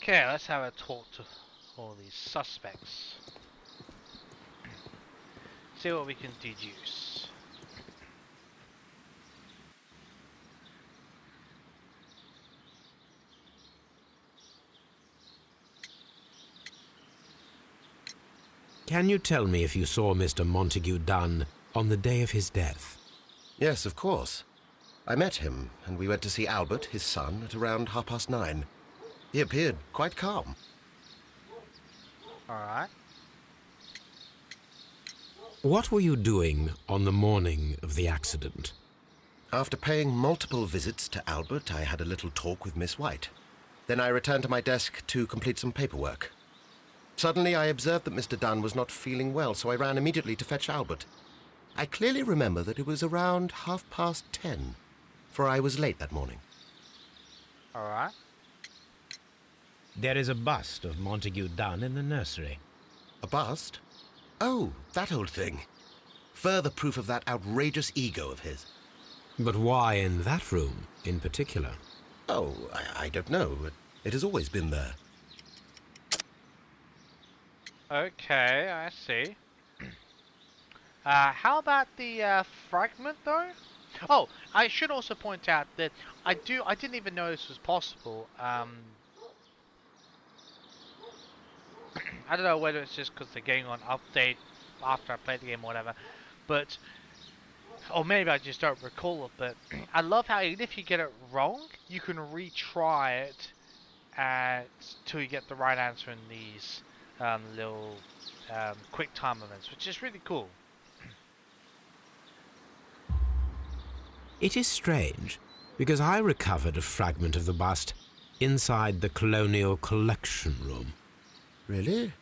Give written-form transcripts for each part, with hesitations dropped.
Okay, let's have a talk to all these suspects. See what we can deduce. Can you tell me if you saw Mr. Montague Dunn on the day of his death? Yes, of course. I met him, and we went to see Albert, his son, at around 9:30. He appeared quite calm. Alright. What were you doing on the morning of the accident? After paying multiple visits to Albert, I had a little talk with Miss White. Then I returned to my desk to complete some paperwork. Suddenly, I observed that Mr. Dunn was not feeling well, so I ran immediately to fetch Albert. I clearly remember that it was around 10:30, for I was late that morning. Alright. There is a bust of Montague Dunn in the nursery. A bust? Oh, that old thing. Further proof of that outrageous ego of his. But why in that room in particular? Oh, I don't know. It has always been there. Okay, I see. How about the fragment though? Oh, I should also point out that I didn't even know this was possible. I don't know whether it's just because they're getting on update after I played the game or whatever, but or maybe I just don't recall it. But I love how even if you get it wrong, you can retry it till you get the right answer in these little quick time events, which is really cool. It is strange, because I recovered a fragment of the bust inside the Colonial Collection Room. Really?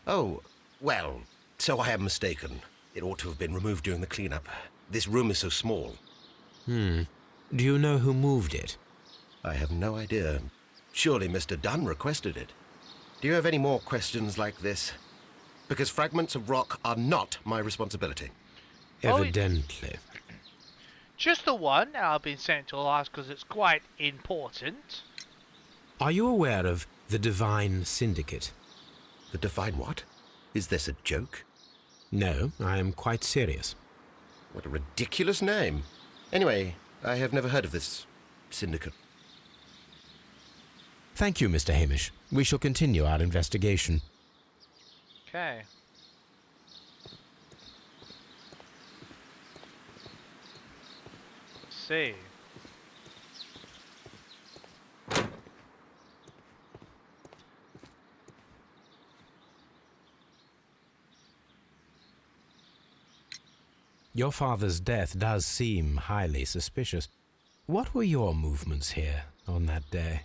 Oh, well, so I am mistaken. It ought to have been removed during the cleanup. This room is so small. Do you know who moved it? I have no idea. Surely Mr. Dunn requested it. Do you have any more questions like this? Because fragments of rock are not my responsibility. Evidently. Just the one I've been sent to last because it's quite important. Are you aware of the Divine Syndicate? The Divine what? Is this a joke? No, I am quite serious. What a ridiculous name. Anyway, I have never heard of this syndicate. Thank you, Mr. Hamish. We shall continue our investigation. Okay. See. Your father's death does seem highly suspicious. What were your movements here on that day?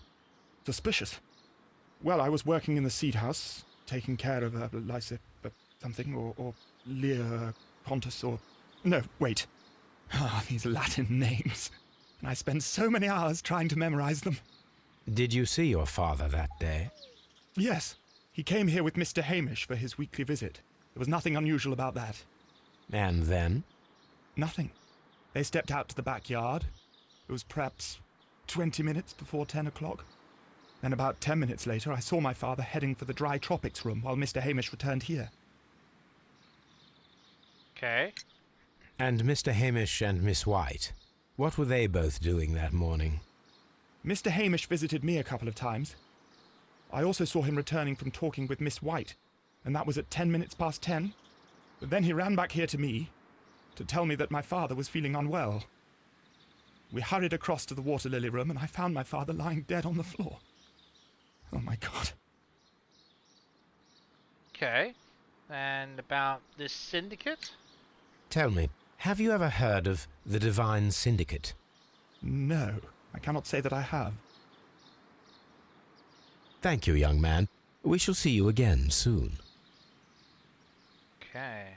Suspicious? Well, I was working in the seed house, taking care of Lysa something, or Lear Pontus, or... No, wait. Ah, these Latin names. And I spent so many hours trying to memorize them. Did you see your father that day? Yes, he came here with Mr. Hamish for his weekly visit. There was nothing unusual about that. And then? Nothing. They stepped out to the backyard. It was perhaps 20 minutes before 10 o'clock. Then about 10 minutes later, I saw my father heading for the dry tropics room while Mr. Hamish returned here. Okay. And Mr. Hamish and Miss White, what were they both doing that morning? Mr. Hamish visited me a couple of times. I also saw him returning from talking with Miss White, and that was at 10 minutes past 10. But then he ran back here to me to tell me that my father was feeling unwell. We hurried across to the water lily room, and I found my father lying dead on the floor. Oh my God. Okay. And about this syndicate? Tell me, have you ever heard of the Divine Syndicate? No, I cannot say that I have. Thank you, young man. We shall see you again soon. Okay.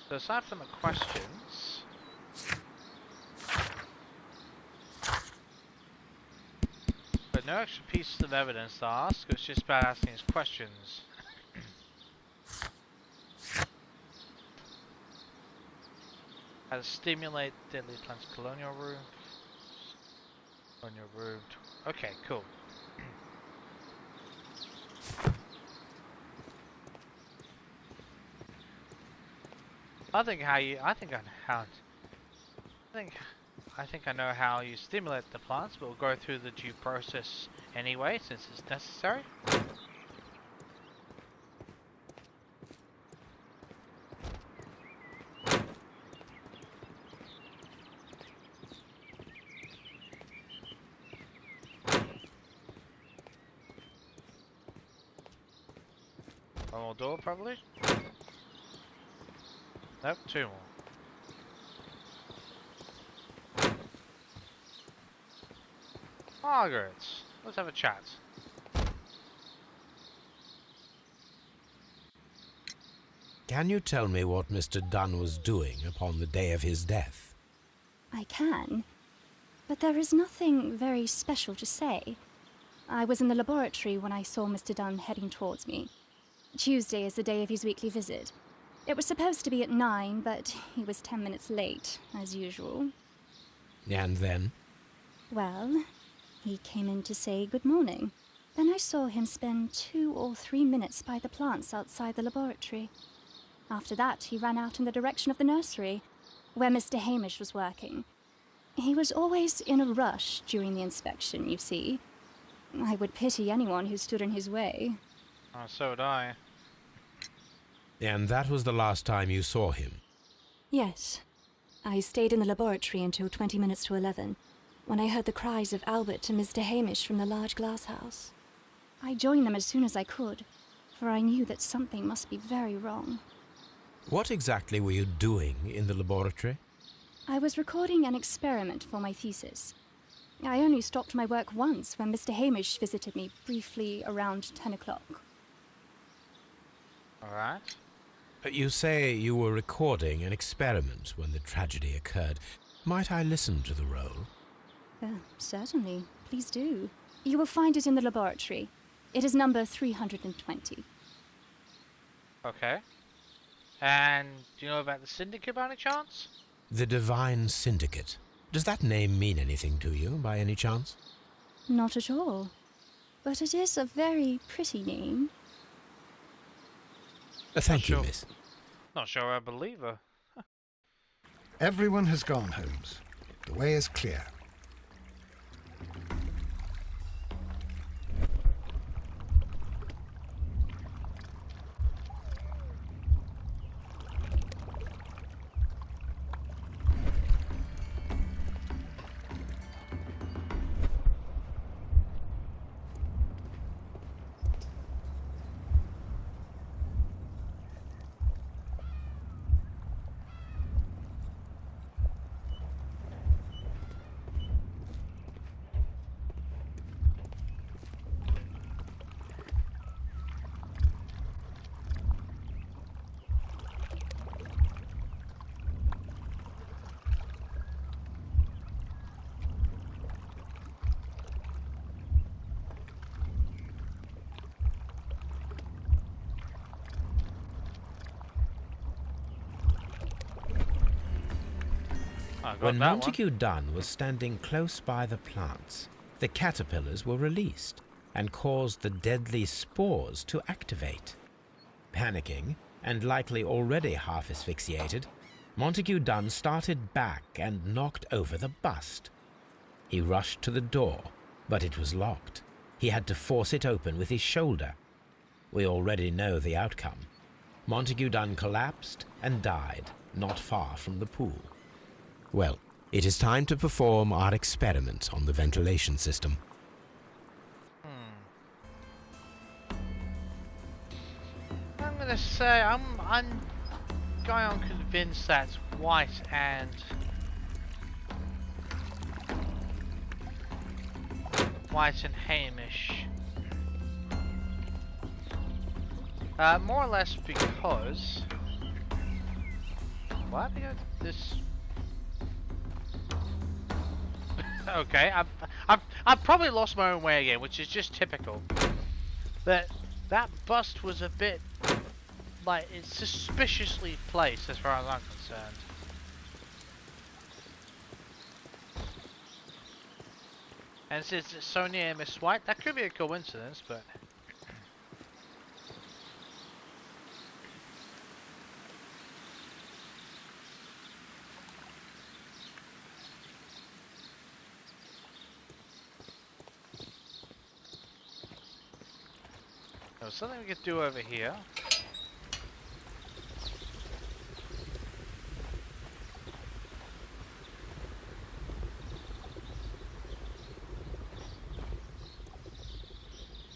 So aside from the questions, but no extra pieces of evidence to ask, it's just about asking his questions. How to stimulate deadly plants colonial room. Colonial room. Okay, cool. I think I know how you stimulate the plants, but we'll go through the due process anyway, since it's necessary. One more door, probably? Nope, two more. Margaret, let's have a chat. Can you tell me what Mr. Dunn was doing upon the day of his death? I can, but there is nothing very special to say. I was in the laboratory when I saw Mr. Dunn heading towards me. Tuesday is the day of his weekly visit. It was supposed to be at 9, but he was 10 minutes late, as usual. And then? Well, he came in to say good morning. Then I saw him spend 2 or 3 minutes by the plants outside the laboratory. After that, he ran out in the direction of the nursery, where Mr. Hamish was working. He was always in a rush during the inspection, you see. I would pity anyone who stood in his way. Oh, so would I. And that was the last time you saw him? Yes. I stayed in the laboratory until 20 minutes to 11, when I heard the cries of Albert and Mr. Hamish from the large glass house. I joined them as soon as I could, for I knew that something must be very wrong. What exactly were you doing in the laboratory? I was recording an experiment for my thesis. I only stopped my work once when Mr. Hamish visited me briefly around 10 o'clock. Alright. You say you were recording an experiment when the tragedy occurred. Might I listen to the roll? Certainly. Please do. You will find it in the laboratory. It is number 320. Okay. And do you know about the Syndicate by any chance? The Divine Syndicate. Does that name mean anything to you, by any chance? Not at all. But it is a very pretty name. Thank you, sure. miss. Not sure I believe her. Everyone has gone, Holmes. The way is clear. When Montague Dunn was standing close by the plants, the caterpillars were released and caused the deadly spores to activate. Panicking, and likely already half asphyxiated, Montague Dunn started back and knocked over the bust. He rushed to the door, but it was locked. He had to force it open with his shoulder. We already know the outcome. Montague Dunn collapsed and died not far from the pool. Well, it is time to perform our experiment on the ventilation system. I'm gonna say I'm going on convinced that White and Hamish, more or less because what? Because this. Okay, I've probably lost my own way again, which is just typical. But that bust was a bit like it's suspiciously placed as far as I'm concerned. And since it's so near Miss White, that could be a coincidence, but... There's something we could do over here.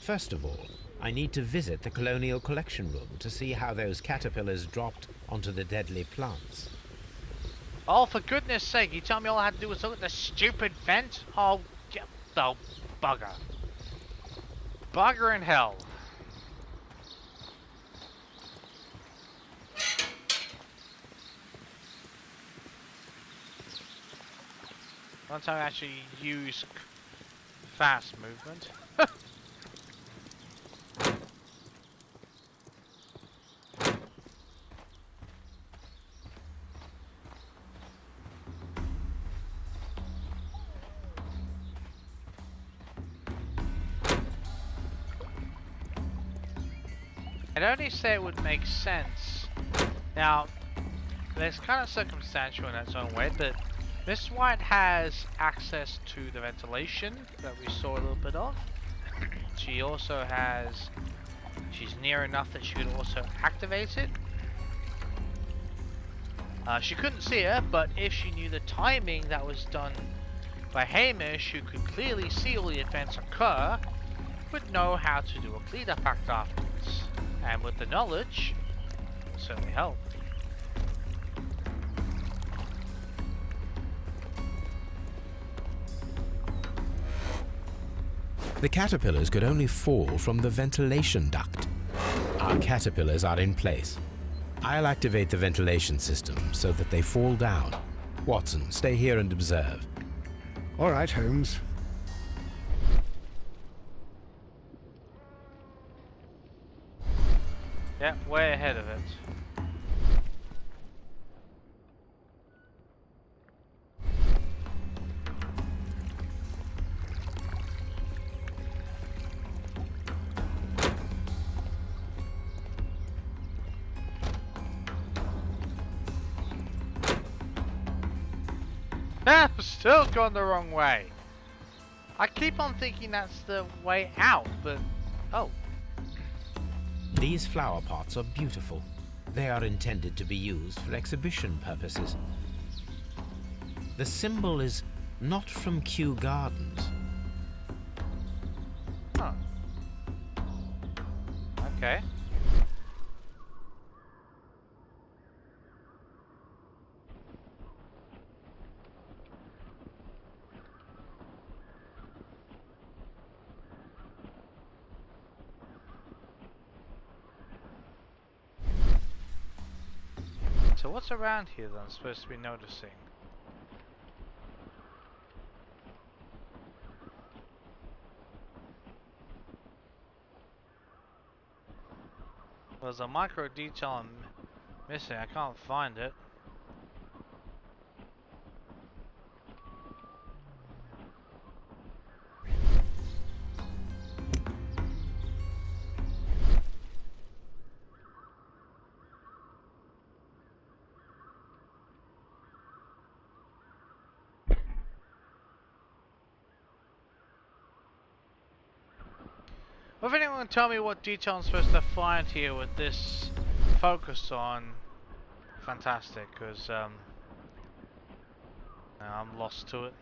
First of all, I need to visit the Colonial Collection Room to see how those caterpillars dropped onto the deadly plants. Oh, for goodness sake, you tell me all I had to do was look at the stupid vent? Oh, oh, bugger. Bugger in hell. One time I actually use fast movement. I'd only say it would make sense. Now, it's kind of circumstantial in its own way, but Miss White has access to the ventilation that we saw a little bit of. She also has... She's near enough that she could also activate it. She couldn't see her, but if she knew the timing that was done by Hamish, who could clearly see all the events occur, would know how to do a cleanup act afterwards. And with the knowledge, it would certainly help. The caterpillars could only fall from the ventilation duct. Our caterpillars are in place. I'll activate the ventilation system so that they fall down. Watson, stay here and observe. All right, Holmes. Yeah, way ahead of it. I'm still going the wrong way. I keep on thinking that's the way out, but... Oh. These flower pots are beautiful. They are intended to be used for exhibition purposes. The symbol is not from Kew Gardens. Huh. Okay. So what's around here that I'm supposed to be noticing? There's a micro detail I'm missing. I can't find it. Well, if anyone can tell me what detail I'm supposed to find here with this focus on, fantastic, because I'm lost to it.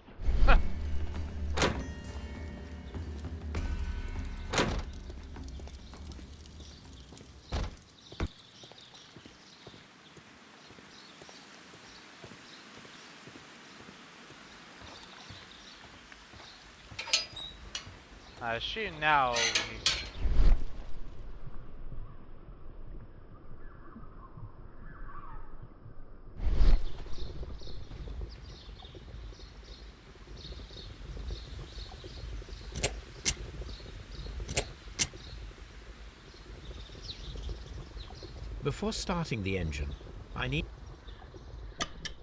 I assume now Before starting the engine, I need...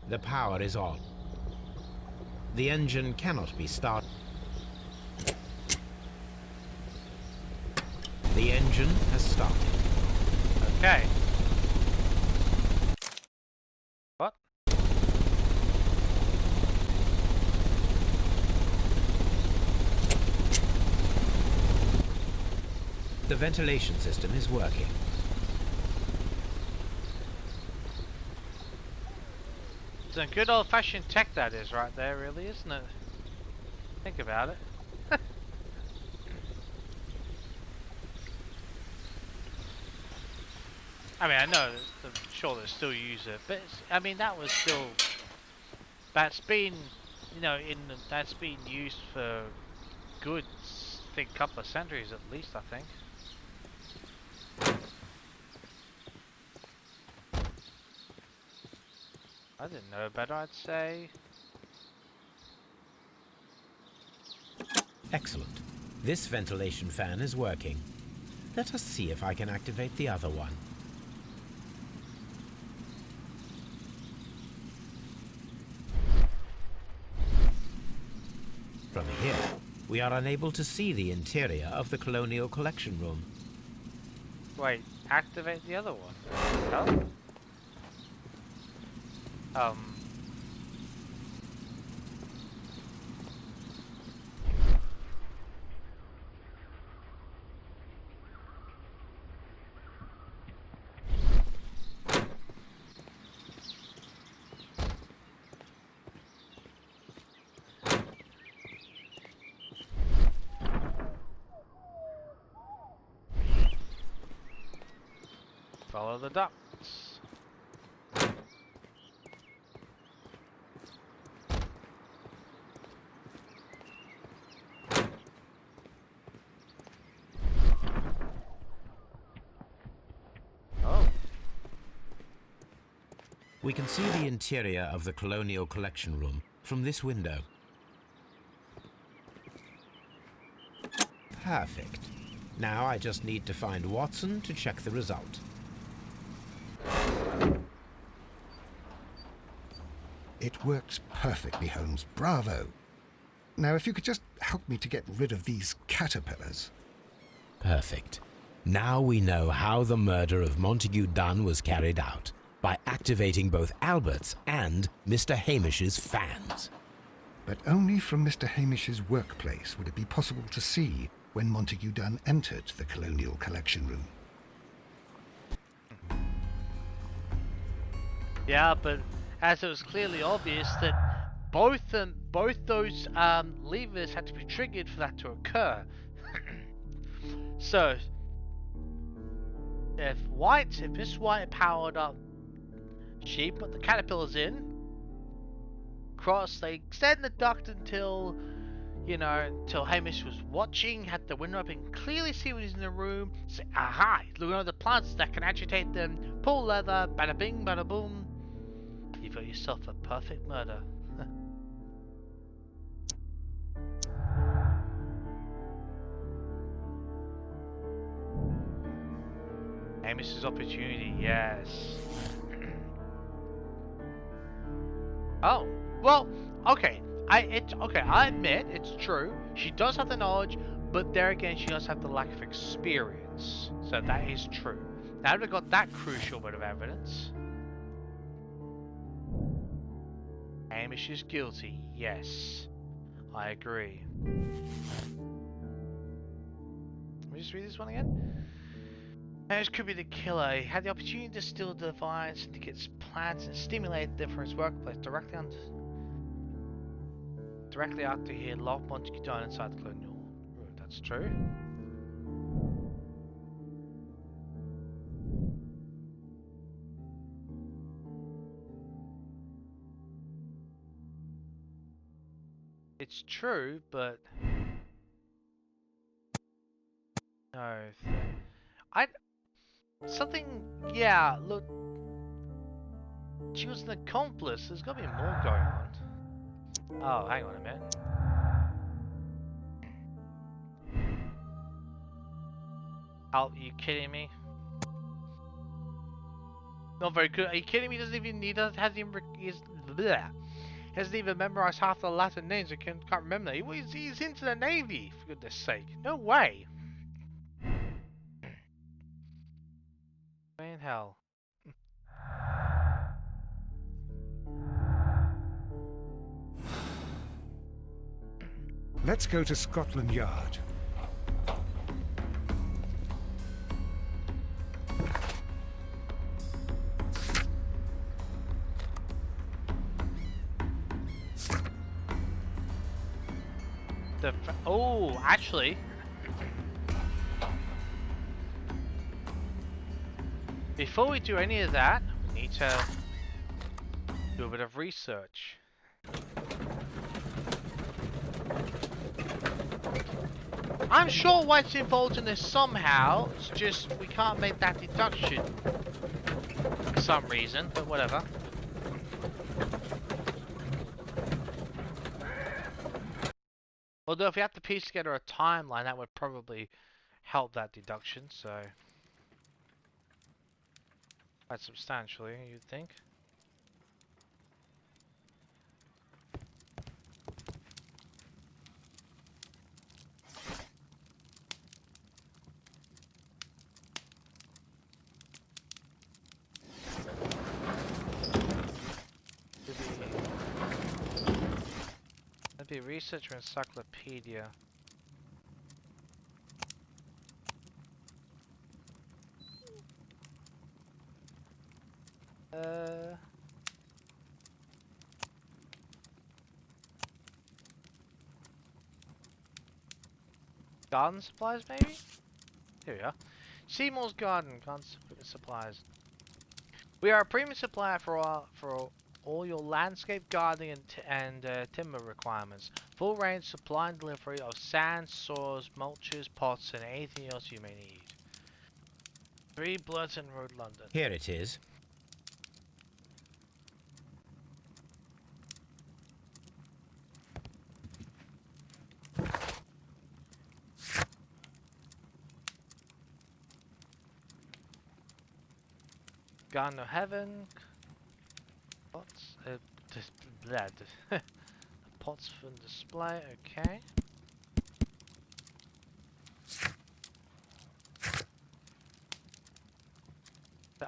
The power is on. The engine cannot be started. The engine has started. Okay. What? The ventilation system is working. Some good old-fashioned tech that is right there, really, isn't it? Think about it. I mean, I know, I'm sure they still use it, but I mean, that was still, that's been, you know, that's been used for good, I think, couple of centuries at least, I think. I didn't know better, I'd say. Excellent. This ventilation fan is working. Let us see if I can activate the other one. From here, we are unable to see the interior of the Colonial Collection Room. Wait, activate the other one? Oh? Follow the ducts. Oh. We can see the interior of the Colonial Collection Room from this window. Perfect. Now I just need to find Watson to check the result. It works perfectly, Holmes. Bravo. Now, if you could just help me to get rid of these caterpillars. Perfect. Now we know how the murder of Montague Dunn was carried out, by activating both Albert's and Mr. Hamish's fans. But only from Mr. Hamish's workplace would it be possible to see when Montague Dunn entered the Colonial Collection Room. Yeah, but as it was clearly obvious that both those levers had to be triggered for that to occur. So, if Miss White powered up, she put the caterpillars in. They extend the duct until, until Hamish was watching, had the window open, clearly see when he's in the room. Say, aha! Look at the plants that can agitate them. Pull leather, bada bing, bada boom. You've got yourself a perfect murder. Amos's opportunity, yes. Oh, well, okay. I admit it's true. She does have the knowledge, but there again, she does have the lack of experience. So that is true. Now we've got that crucial bit of evidence. Hamish is guilty, yes. I agree. Let me just read this one again. Hamish could be the killer. He had the opportunity to steal the divine syndicate's plans and stimulate them for his workplace directly after he had locked Montague down inside the colonial room. That's true. It's true, but no. Yeah, look, she was an accomplice. There's got to be more going on. Oh, hang on a minute. Oh, are you kidding me? Not very good. Are you kidding me? Hasn't even memorized half the Latin names. I can't remember that. He's into the Navy, for goodness sake. No way. In hell. Let's go to Scotland Yard. Oh, actually, before we do any of that, we need to do a bit of research. I'm sure White's involved in this somehow. It's just we can't make that deduction for some reason, but whatever. Although if we have to piece together a timeline, that would probably help that deduction, so quite substantially, you'd think. That'd be research or encyclopedia. Garden supplies, maybe? Here we are. Seymour's Garden supplies. We are a premium supplier for all your landscape gardening and timber requirements. Full range supply and delivery of sand, soils, mulches, pots, and anything else you may need. 3 Blurton Road, London. Here it is. Garden of Heaven. Pots. Pots for display. Okay.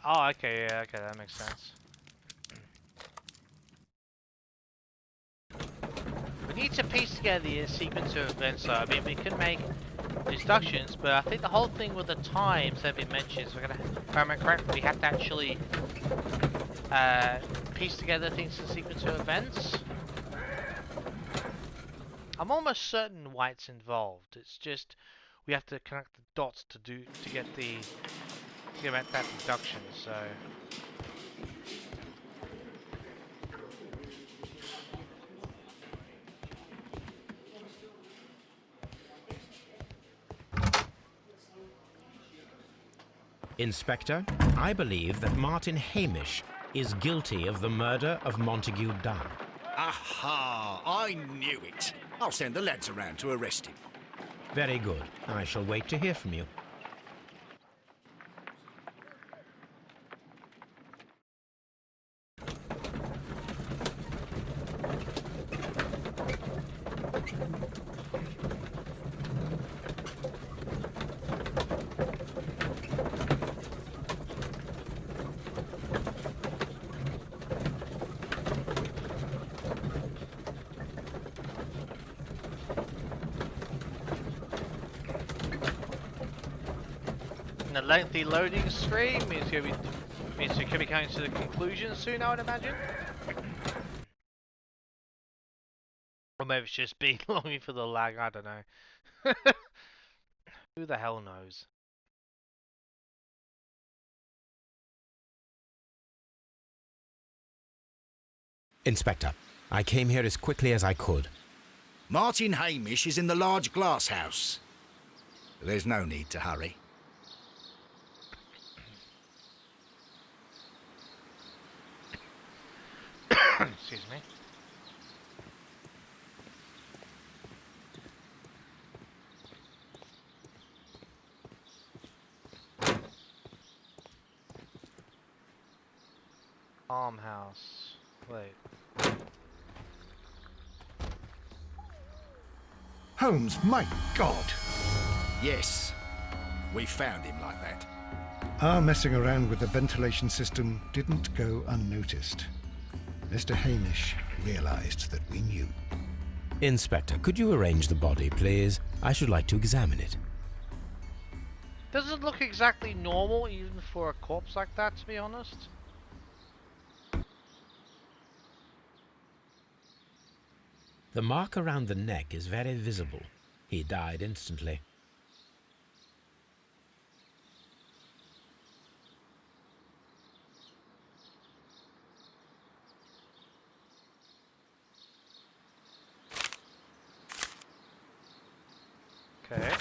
Oh, okay. Yeah. Okay, that makes sense. We need to piece together the sequence of events. So, I mean, we can make deductions, but I think the whole thing with the times that we mentioned, so we're gonna, if I remember correctly, we have to actually piece together things in sequence of events. I'm almost certain White's involved. It's just we have to connect the dots to get that deduction. So. Inspector, I believe that Martin Hamish is guilty of the murder of Montague Dunn. Aha! I knew it. I'll send the lads around to arrest him. Very good. I shall wait to hear from you. A lengthy loading screen means we could be coming to the conclusion soon, I would imagine. Or maybe it's just being longing for the lag, I don't know. Who the hell knows? Inspector, I came here as quickly as I could. Martin Hamish is in the large glass house. There's no need to hurry. Excuse me. Farmhouse. Wait. Holmes, my God! Yes, we found him like that. Our messing around with the ventilation system didn't go unnoticed. Mr. Hamish realized that we knew. Inspector, could you arrange the body, please? I should like to examine it. Doesn't look exactly normal even for a corpse like that, to be honest. The mark around the neck is very visible. He died instantly. Okay.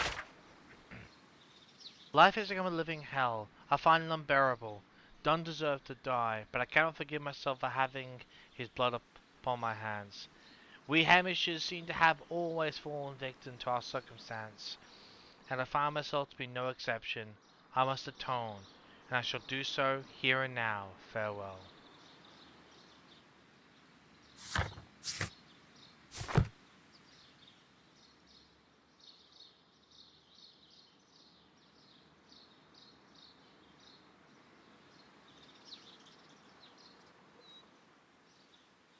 Life has become a living hell. I find it unbearable. Dunn deserved to die, but I cannot forgive myself for having his blood upon my hands. We Hamishes seem to have always fallen victim to our circumstance, and I find myself to be no exception. I must atone, and I shall do so here and now. Farewell.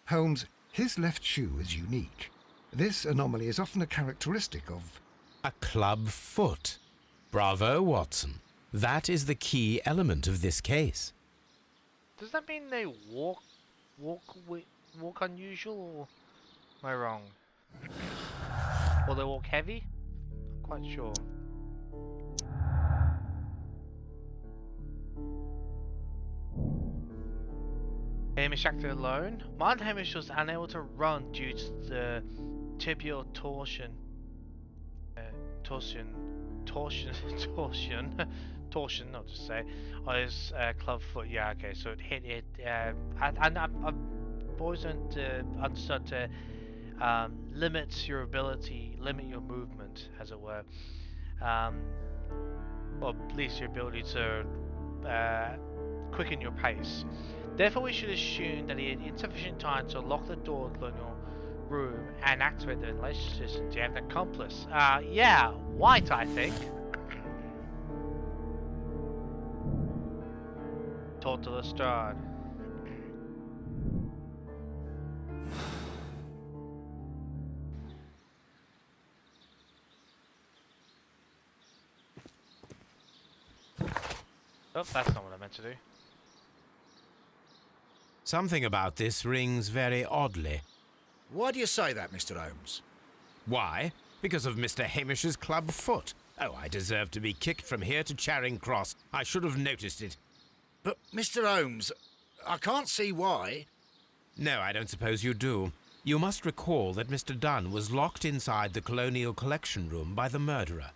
Holmes, his left shoe is unique. This anomaly is often a characteristic of... A club foot. Bravo, Watson. That is the key element of this case. Does that mean they walk unusual, or am I wrong? Or they walk heavy? I'm quite sure. Hamish acted alone. Mind Hamish was unable to run due to the tibial torsion, not to say, on his club foot. Yeah, okay, so it hit it. And I've always understood to limit your ability, limit your movement, as it were. Or at least your ability to quicken your pace. Therefore, we should assume that he had insufficient time to lock the door of the colonial room and activate the ventilation system to have an accomplice. Yeah, White, I think. Talk to Lestrade. Oh, that's not what I meant to do. Something about this rings very oddly. Why do you say that, Mr. Holmes? Why? Because of Mr. Hamish's club foot. Oh, I deserve to be kicked from here to Charing Cross. I should have noticed it. But, Mr. Holmes, I can't see why. No, I don't suppose you do. You must recall that Mr. Dunn was locked inside the Colonial Collection Room by the murderer.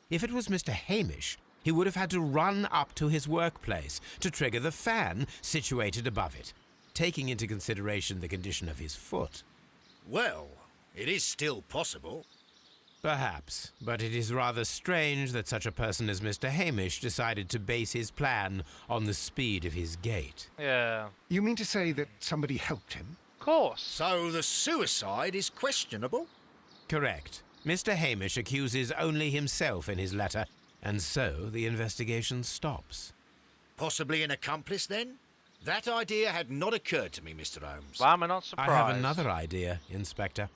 If it was Mr. Hamish, he would have had to run up to his workplace to trigger the fan situated above it, taking into consideration the condition of his foot. Well, it is still possible. Perhaps, but it is rather strange that such a person as Mr. Hamish decided to base his plan on the speed of his gait. Yeah. You mean to say that somebody helped him? Of course. So the suicide is questionable? Correct. Mr. Hamish accuses only himself in his letter, and so the investigation stops. Possibly an accomplice, then? That idea had not occurred to me, Mr. Holmes. Why am I not surprised? I have another idea, Inspector.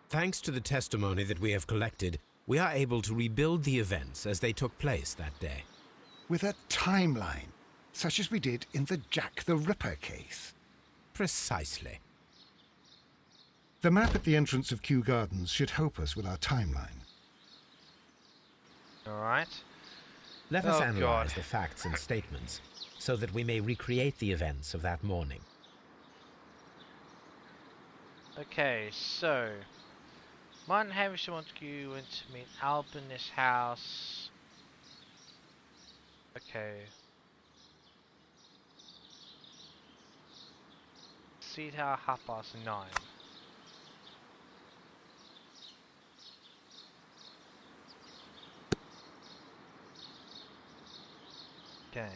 Thanks to the testimony that we have collected, we are able to rebuild the events as they took place that day. With a timeline, such as we did in the Jack the Ripper case. Precisely. The map at the entrance of Kew Gardens should help us with our timeline. Alright. Let us Oh, analyze God. the facts and statements so that we may recreate the events of that morning. Okay, so Martin Hamish and Montague went to meet Alban in his house. Okay. See how 9:30. Okay.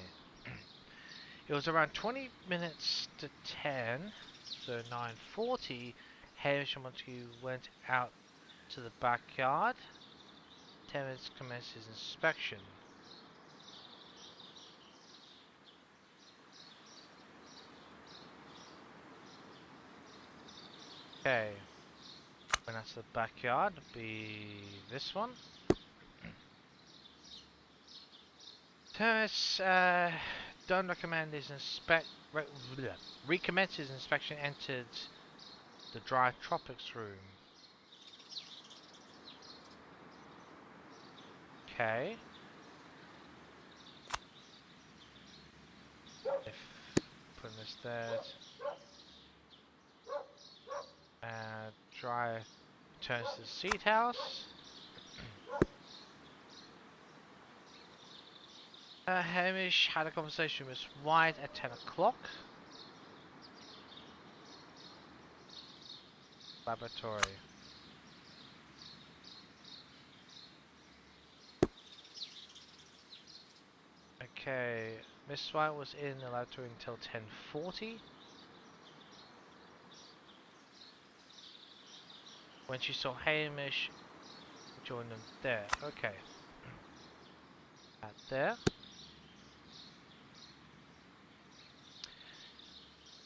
It was around 20 minutes to 10, so 9:40. Hamish and Montague went out to the backyard. 10 minutes commenced his inspection. Okay. When that's the backyard, be this one. Thomas, don't recommend his recommence his inspection. Entered the dry tropics room. Okay. If putting this there. Dry turns to the seed house. Hamish had a conversation with White at 10 o'clock. Laboratory. Okay, Miss White was in the laboratory until 10:40. When she saw Hamish, joined them there. Okay. At there.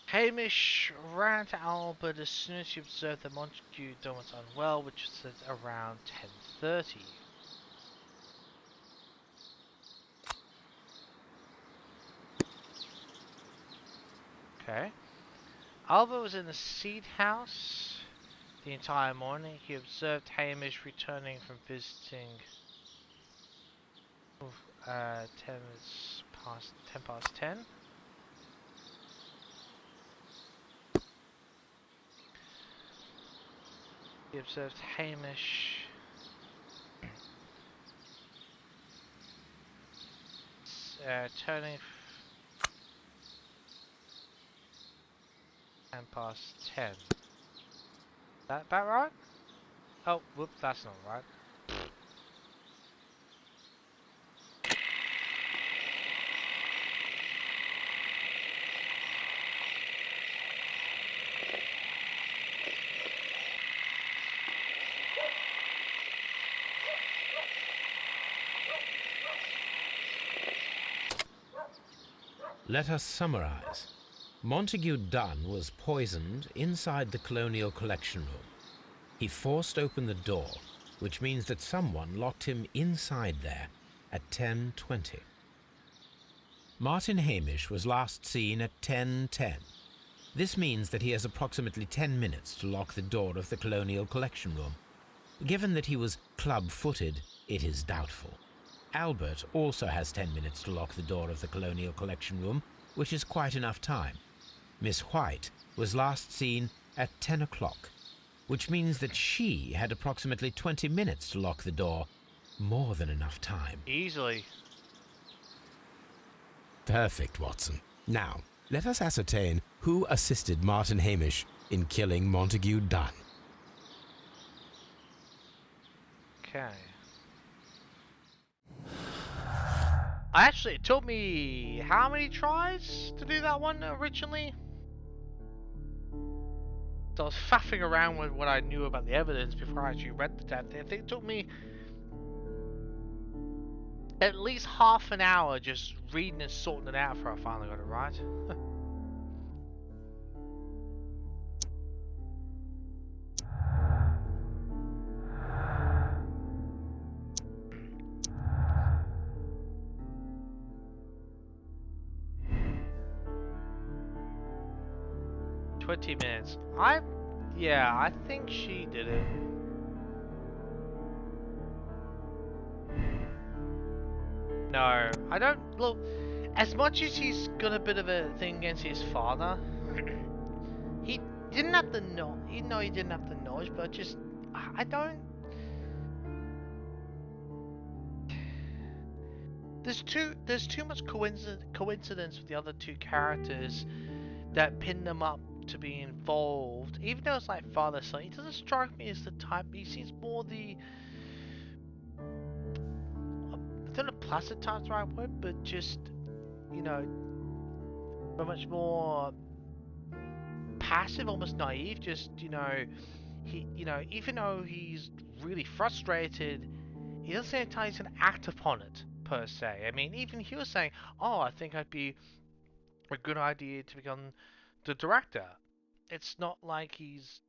Hamish ran to Albert as soon as she observed that Montague Dunn was unwell, which was at around 10:30. Okay. Albert was in the seed house the entire morning. He observed Hamish returning from visiting 10 past 10. He observed Hamish turning 10 past 10. That about right? Oh, whoops, that's not right. Let us summarize. Montague Dunn was poisoned inside the Colonial Collection Room. He forced open the door, which means that someone locked him inside there at 10:20. Martin Hamish was last seen at 10:10. This means that he has approximately 10 minutes to lock the door of the Colonial Collection Room. Given that he was club-footed, it is doubtful. Albert also has 10 minutes to lock the door of the Colonial Collection Room, which is quite enough time. Miss White was last seen at 10 o'clock, which means that she had approximately 20 minutes to lock the door. More than enough time. Easily. Perfect, Watson. Now, let us ascertain who assisted Martin Hamish in killing Montague Dunn. Okay. Actually, it took me how many tries to do that one originally? So I was faffing around with what I knew about the evidence before I actually read the damn thing. I think it took me at least half an hour just reading and sorting it out before I finally got it right. 20 minutes. Yeah, I think she did it. No, I don't. Look, as much as he's got a bit of a thing against his father, he didn't have the knowledge. He didn't have the knowledge, but just I don't. There's too much coincidence with the other two characters that pin them up to be involved. Even though it's like father son, he doesn't strike me as the type. He seems more the, I don't know if placid type's the right word, but just, you know, much more passive, almost naive. Just, you know, even though he's really frustrated, he doesn't seem like he's gonna act upon it per se. I mean, even he was saying, "Oh, I think I'd be a good idea to become the director." It's not like he's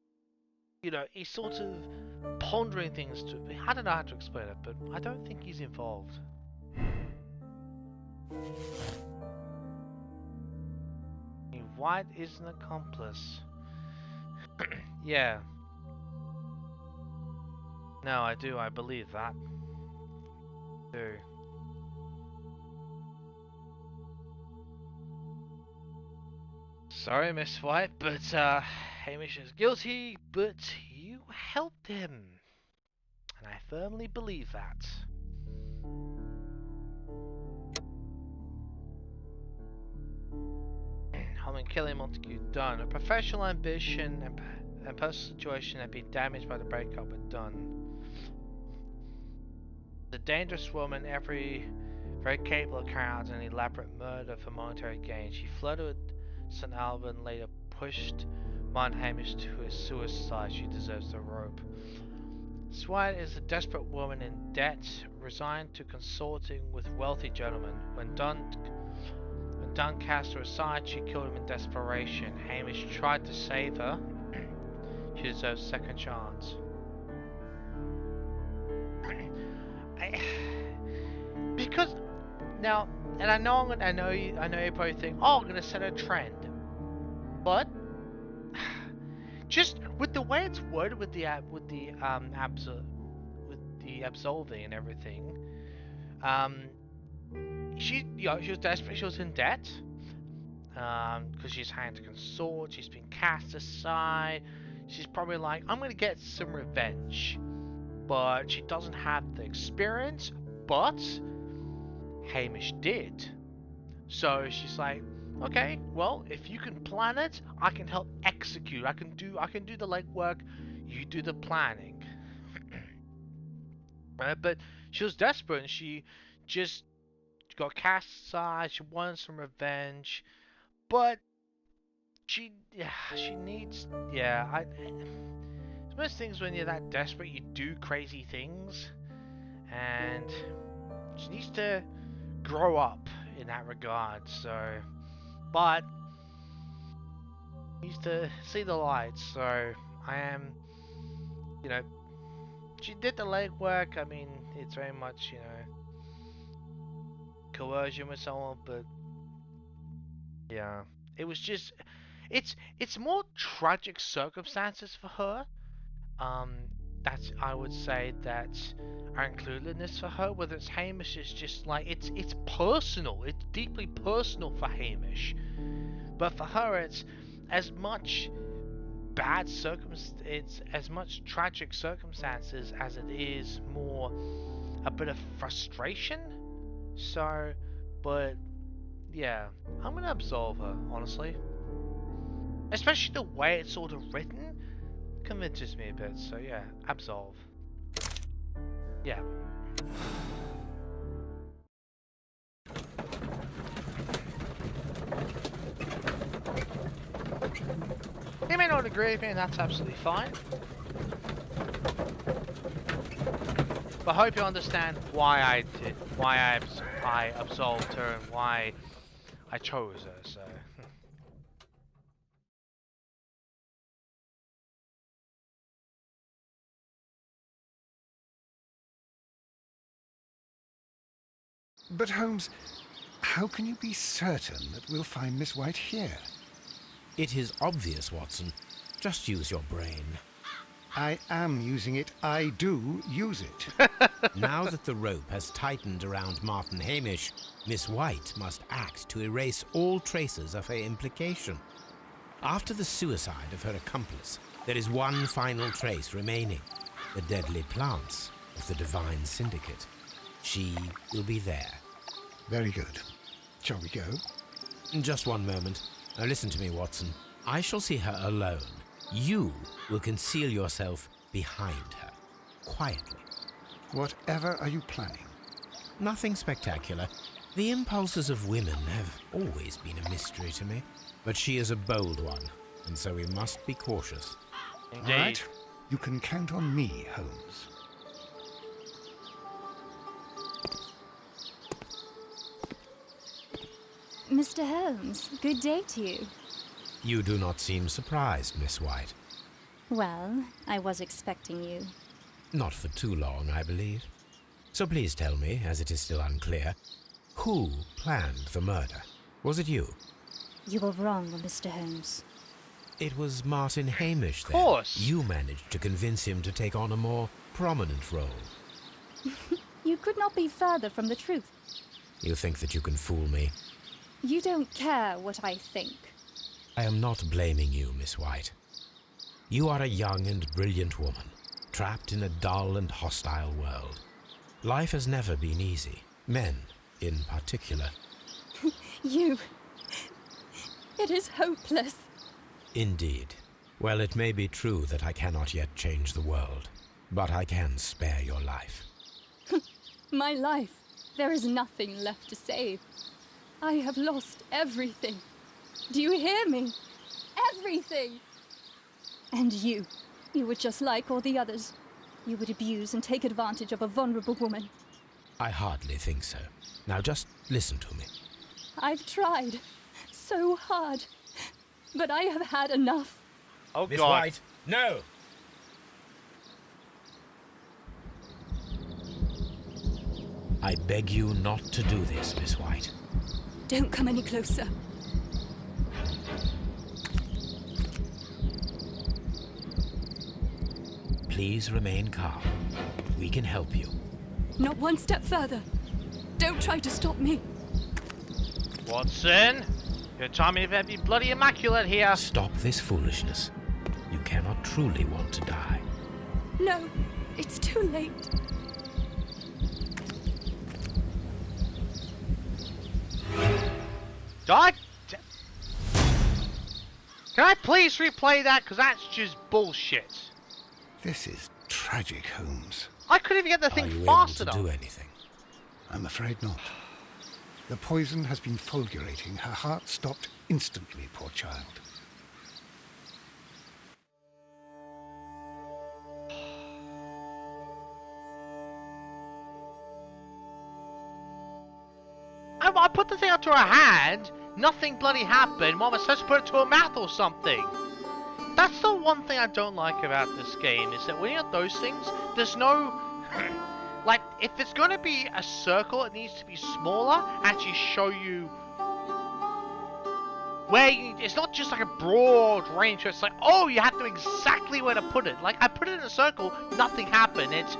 you know, he's sort of pondering things to. I don't know how to explain it, but I don't think he's involved. White is an accomplice. Yeah. No, I do. I believe that. I do. Sorry, Miss White, but Hamish is guilty, but you helped him. And I firmly believe that. Home and killing Montague done. A professional ambition and personal situation had been damaged by the breakup with Dunn. The dangerous woman, very capable of carrying out an elaborate murder for monetary gain. She flirted with St. Albert and later pushed Mon Hamish to his suicide. She deserves the rope. Swite is a desperate woman in debt, resigned to consorting with wealthy gentlemen. When Dunn cast her aside, she killed him in desperation. Hamish tried to save her. She deserves a second chance. Because now, and I know you probably think, oh, I'm gonna set a trend, but just with the way it's worded with the absolving and everything, she was desperate. She was in debt, because she's had to consort. She's been cast aside. She's probably like, I'm gonna get some revenge, but she doesn't have the experience. But Hamish did, so she's like, okay, well, if you can plan it, I can help execute. I can do the legwork. You do the planning. But she was desperate, and she just got cast aside. She wanted some revenge, but she needs. It's most things when you're that desperate, you do crazy things, and she needs to grow up in that regard. So, but needs to see the light. So I am, she did the legwork. I mean, it's very much, coercion with someone, but yeah, it was just, it's more tragic circumstances for her. That's, I would say, that are included in this for her. Whether it's Hamish, is just like it's personal. It's deeply personal for Hamish, but for her, it's as much it's as much tragic circumstances as it is more a bit of frustration. So, but yeah, I'm gonna absolve her, honestly. Especially the way it's sort of written convinces me a bit. So yeah, absolve. Yeah. You may not agree with me, and that's absolutely fine. But I hope you understand why I absolved her and why I chose her. So. But Holmes, how can you be certain that we'll find Miss White here? It is obvious, Watson. Just use your brain. I am using it. I do use it. Now that the rope has tightened around Martin Hamish, Miss White must act to erase all traces of her implication. After the suicide of her accomplice, there is one final trace remaining: the deadly plants of the Divine Syndicate. She will be there. Very good. Shall we go? Just one moment. Now listen to me, Watson. I shall see her alone. You will conceal yourself behind her, quietly. Whatever are you planning? Nothing spectacular. The impulses of women have always been a mystery to me. But she is a bold one, and so we must be cautious. Indeed. All right. You can count on me, Holmes. Mr. Holmes, good day to you. You do not seem surprised, Miss White. Well, I was expecting you. Not for too long, I believe. So please tell me, as it is still unclear, who planned the murder? Was it you? You were wrong, Mr. Holmes. It was Martin Hamish, Of then. course. You managed to convince him to take on a more prominent role. You could not be further from the truth. You think that you can fool me? You don't care what I think. I am not blaming you, Miss White. You are a young and brilliant woman, trapped in a dull and hostile world. Life has never been easy, men in particular. You... It is hopeless. Indeed. Well, it may be true that I cannot yet change the world, but I can spare your life. My life. There is nothing left to save. I have lost everything. Do you hear me? Everything! And you were just like all the others. You would abuse and take advantage of a vulnerable woman. I hardly think so. Now just listen to me. I've tried so hard, but I have had enough. Oh Miss God. White, no! I beg you not to do this, Miss White. Don't come any closer. Please remain calm. We can help you. Not one step further. Don't try to stop me. Watson, you're telling me to be bloody immaculate here. Stop this foolishness. You cannot truly want to die. No, it's too late. God. Can I please replay that? Because that's just bullshit. This is tragic, Holmes. I couldn't even get the Are thing you fast able to enough. do anything? I'm afraid not. The poison has been fulgurating. Her heart stopped instantly, poor child. I put the thing up to her hand, nothing bloody happened. What am I supposed to put it to her mouth or something? That's the one thing I don't like about this game, is that when you have those things, there's no... like, if it's going to be a circle, it needs to be smaller, actually show you... where you... It's not just like a broad range, where it's like, oh, you have to know exactly where to put it. Like, I put it in a circle, nothing happened. It's...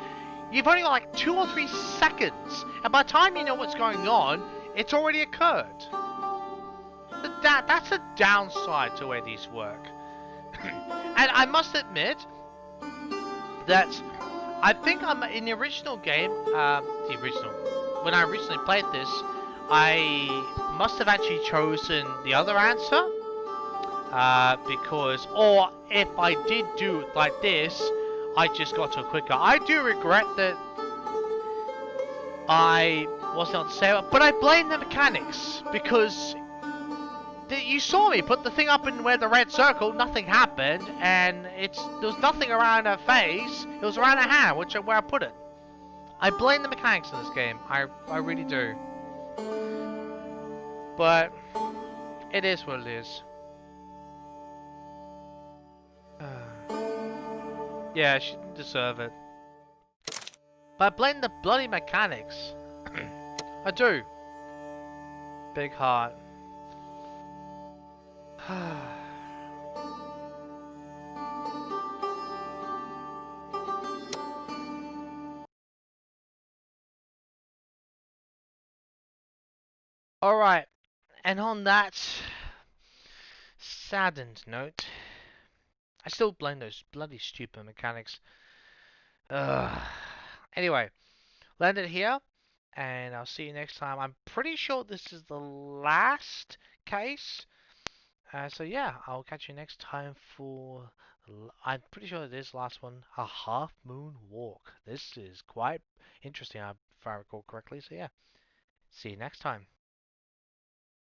You've only got like 2 or 3 seconds, and by the time you know what's going on, it's already occurred. That's a downside to where these work. And I must admit that I think I'm in the original game, when I originally played this, I must have actually chosen the other answer, because, or if I did do it like this, I just got to it quicker. I do regret that I wasn't able to say it, but I blame the mechanics, because you saw me put the thing up in where the red circle, nothing happened, and there was nothing around her face, it was around her hand, where I put it. I blame the mechanics in this game, I really do. But, it is what it is. Yeah, she didn't deserve it. But I blame the bloody mechanics. I do. Big heart. Alright, and on that saddened note, I still blame those bloody stupid mechanics. Anyway, land it here, and I'll see you next time. I'm pretty sure this is the last case. So yeah, I'll catch you next time for... I'm pretty sure it is the last one. A Half Moon Walk. This is quite interesting, if I recall correctly. So yeah, see you next time.